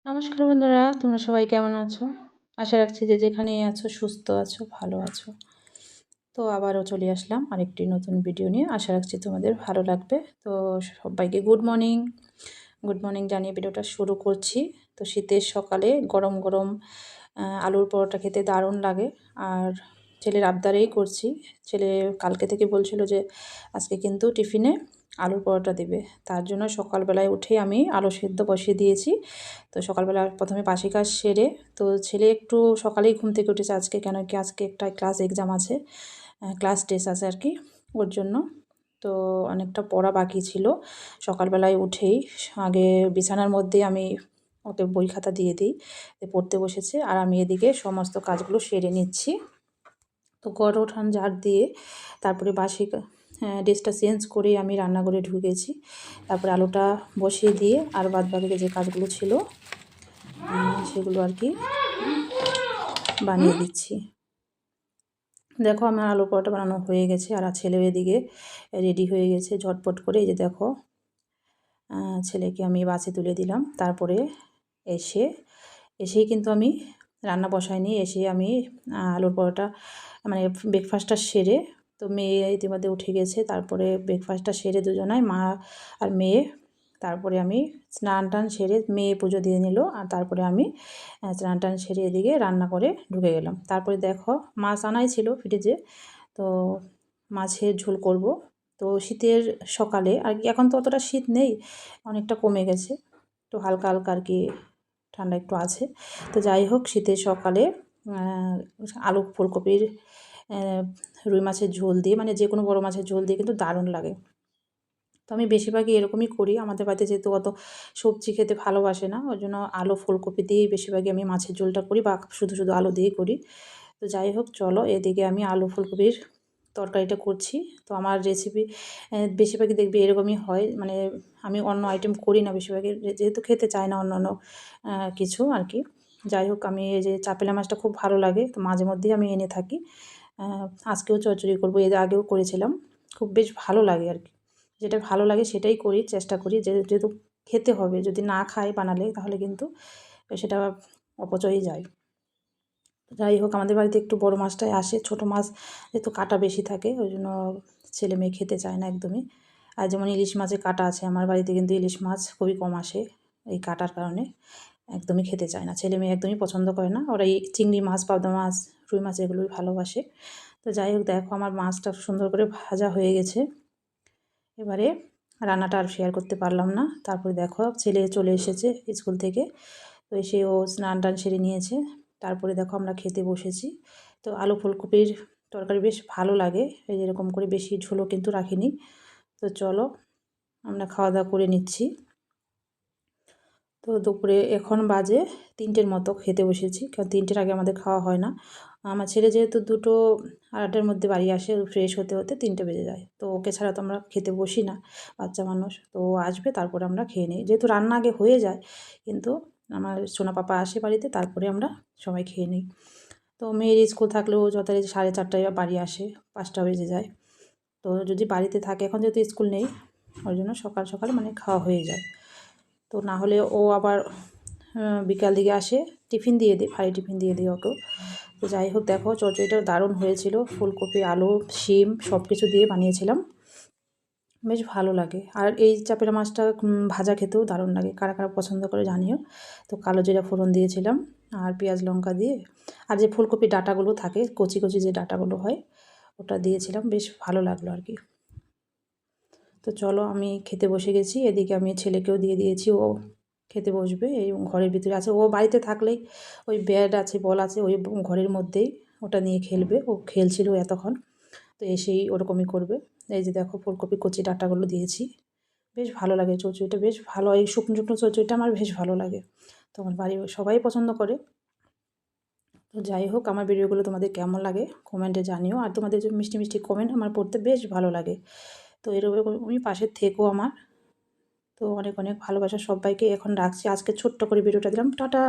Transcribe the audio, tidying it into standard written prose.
নমস্কার বন্ধুরা, তোমরা সবাই কেমন আছো? আশা রাখছি যে যেখানেই আছো সুস্থ আছো, ভালো আছো। তো আবারও চলে আসলাম আরেকটি নতুন ভিডিও নিয়ে। আশা রাখছি তোমাদের ভালো লাগবে। তো সবাইকে গুড মর্নিং জানিয়ে ভিডিওটা শুরু করছি। তো শীতের সকালে গরম গরম আলুর পরোটা খেতে দারুণ লাগে। আর ছেলের আবদারেই করছি। ছেলে কালকে থেকে বলছিল যে আজকে কিন্তু টিফিনে আলুর পরোটা দেবে। তার জন্য সকালবেলায় উঠেই আমি আলু সেদ্ধ বসিয়ে দিয়েছি। তো সকালবেলা প্রথমে বাসি কাজ সেরে, তো ছেলে একটু সকালেই ঘুম থেকে উঠেছে আজকে, কেন কি আজকে একটা ক্লাস এক্সাম আছে, ক্লাস টেস্ট আছে আর কি, ওর জন্য। তো অনেকটা পড়া বাকি ছিল। সকালবেলায় উঠেই আগে বিছানার মধ্যে আমি ওকে বই খাতা দিয়ে দিই, পড়তে বসেছে। আর আমি এদিকে সমস্ত কাজগুলো সেরে নিচ্ছি। তো ঘর ওঠান ঝাড় দিয়ে তারপরে বাসি ড্রেসটা চেঞ্জ করে আমি রান্নাঘরে ঢুকেছি। তারপরে আলুটা বসিয়ে দিয়ে আর বাদবাকি যে কাজগুলো ছিল সেগুলো আর কি বানিয়ে দিচ্ছি। দেখো আমার আলু পরোটা বানানো হয়ে গেছে। আর ছেলেও এদিকে রেডি হয়ে গেছে ঝটপট করে। এই যে দেখো ছেলেকে আমি বাসে তুলে দিলাম। তারপরে এসেই কিন্তু আমি রান্না বসাইনি। এসে আমি আলুর পরোটা মানে ব্রেকফাস্টটা সেরে, তো মেয়ে ইতিমধ্যে উঠে গেছে। তারপরে ব্রেকফাস্টটা সেরে দুজনাই, মা আর মেয়ে, তারপরে আমি স্নান টান সেরে মেয়ে পুজো দিয়ে নিল। আর তারপরে আমি স্নান টান সেরে এদিকে রান্না করে ঢুকে গেলাম। তারপরে দেখো মাছ আনাই ছিল ফ্রিজে, তো মাছের ঝোল করব। তো শীতের সকালে আর কি, এখন তো অতটা শীত নেই, অনেকটা কমে গেছে, তো হালকা হালকা আর কি ঠান্ডা একটু আছে। তো যাই হোক, শীতের সকালে আলু ফুলকপির রুই মাছের ঝোল দিয়ে, মানে যে কোনো বড়ো মাছের ঝোল দিয়ে কিন্তু দারুণ লাগে। তো আমি বেশিরভাগই এরকমই করি। আমাদের বাড়িতে যেহেতু অত সবজি খেতে ভালোবাসে না, ওই জন্য আলু ফুলকপি দিয়েই বেশিরভাগই আমি মাছের ঝোলটা করি, বা শুধু শুধু আলু দিয়েই করি। তো যাই হোক, চলো এদিকে আমি আলু ফুলকপির তরকারিটা করছি। তো আমার রেসিপি বেশিরভাগই দেখবি এরকমই হয়, মানে আমি অন্য আইটেম করি না বেশিরভাগই, যেহেতু খেতে চায় না অন্য অন্য কিছু আর কি। যাই হোক, আমি এই যে চাপেলা মাছটা খুব ভালো লাগে, তো মাঝে মধ্যেই আমি এনে থাকি। আজকেও চচ্চড়ি করবো, এর আগেও করেছিলাম, খুব বেশ ভালো লাগে আর কি। যেটা ভালো লাগে সেটাই করি, চেষ্টা করি, যেহেতু খেতে হবে, যদি না খাই বানালে তাহলে কিন্তু সেটা অপচয়ই যায়। যাই হোক, আমাদের বাড়িতে একটু বড় মাছটাই আসে, ছোট মাছ যেহেতু কাঁটা বেশি থাকে ওই জন্য ছেলে মেয়ে খেতে চায় না একদমই। আর যেমন ইলিশ মাছে কাঁটা আছে, আমার বাড়িতে কিন্তু ইলিশ মাছ খুবই কম আসে, এই কাঁটার কারণে একদমই খেতে চায় না, ছেলে মেয়ে একদমই পছন্দ করে না। ওরা এই চিংড়ি মাছ, পাবদা মাছ, রুই মাছ এগুলোই ভালোবাসে। তো যাই হোক, দেখো আমার মাছটা সুন্দর করে ভাজা হয়ে গেছে। এবারে রান্নাটা আর শেয়ার করতে পারলাম না। তারপরে দেখো ছেলে চলে এসেছে স্কুল থেকে, তো এসে ও স্নান টান সেরে নিয়েছে। তারপরে দেখো আমরা খেতে বসেছি। তো আলু ফুলকপির তরকারি বেশ ভালো লাগে, এই যেরকম করে বেশি ঝোলও কিন্তু রাখিনি। তো চলো আমরা খাওয়া দাওয়া করে নিচ্ছি। তো দুপুরে এখন বাজে 3টের মতো, খেতে বসেছি, কারণ 3টের আগে আমাদের খাওয়া হয় না। আমার ছেলে যেহেতু 2টো আড়াইটার মধ্যে বাড়ি আসে, ফ্রেশ হতে হতে 3টে বেজে যায়, তো ওকে ছাড়া তো আমরা খেতে বসি না, বাচ্চা মানুষ। তো ও আসবে তারপরে আমরা খেয়ে নিই, যেহেতু রান্না আগে হয়ে যায়, কিন্তু আমার সোনা পাপা আসে বাড়িতে, তারপরে আমরা সবাই খেয়ে নিই। তো মেয়ের স্কুল থাকলেও যথারীতি 4:30টায় বাড়ি আসে, 5টা বেজে যায়। তো যদি বাড়িতে থাকে, এখন যেহেতু স্কুল নেই ওই জন্য সকাল সকাল মানে খাওয়া হয়ে যায়। তো না হলে ও আবার বিকাল দিকে আসে, টিফিন দিয়ে দিই, ভারী টিফিন দিয়ে দিই ওকেও। তো যাই হোক, দেখো চচ্চড়িটা দারুণ হয়েছিল, ফুলকপি আলু শিম সব কিছু দিয়ে বানিয়েছিলাম, বেশ ভালো লাগে। আর এই চাপেলা মাছটা ভাজা খেতেও দারুণ লাগে, কারা কারা পছন্দ করে জানিও। তো কালো জিরা ফোড়ন দিয়েছিলাম আর পেঁয়াজ লঙ্কা দিয়ে, আর যে ফুলকপি ডাঁটাগুলো থাকে, কচি কচি যে ডাঁটাগুলো হয়, ওটা দিয়েছিলাম, বেশ ভালো লাগলো আর কি। তো চলো আমি খেতে বসে গেছি। এদিকে আমি ছেলেকেও দিয়ে দিয়েছি, ও খেতে বসবে, এই ঘরের ভিতরে আছে। ও বাড়িতে থাকলেই ওই ব্যাট আছে, বল আছে, ওই ঘরের মধ্যেই ওটা নিয়ে খেলবে, ও খেলছিল এতক্ষণ। তো এসেই ওরকমই করবে। এই যে দেখো ফুলকপি কচি ডাঁটাগুলো দিয়েছি, বেশ ভালো লাগে চচ্চড়িটা, বেশ ভালো, এই শুকনো শুকনো চচ্চড়িটা আমার বেশ ভালো লাগে। তো আমার বাড়ির সবাই পছন্দ করে। তো যাই হোক, আমার ভিডিওগুলো তোমাদের কেমন লাগে কমেন্টে জানিও। আর তোমাদের যে মিষ্টি মিষ্টি কমেন্ট আমার পড়তে বেশ ভালো লাগে। তো এরকমই পাশে থেকো আমার। তো অনেক অনেক ভালোবাসা সবাইকে। এখন রাখছি, আজকে ছোট্ট করে ভিডিওটা দিলাম, টাটা।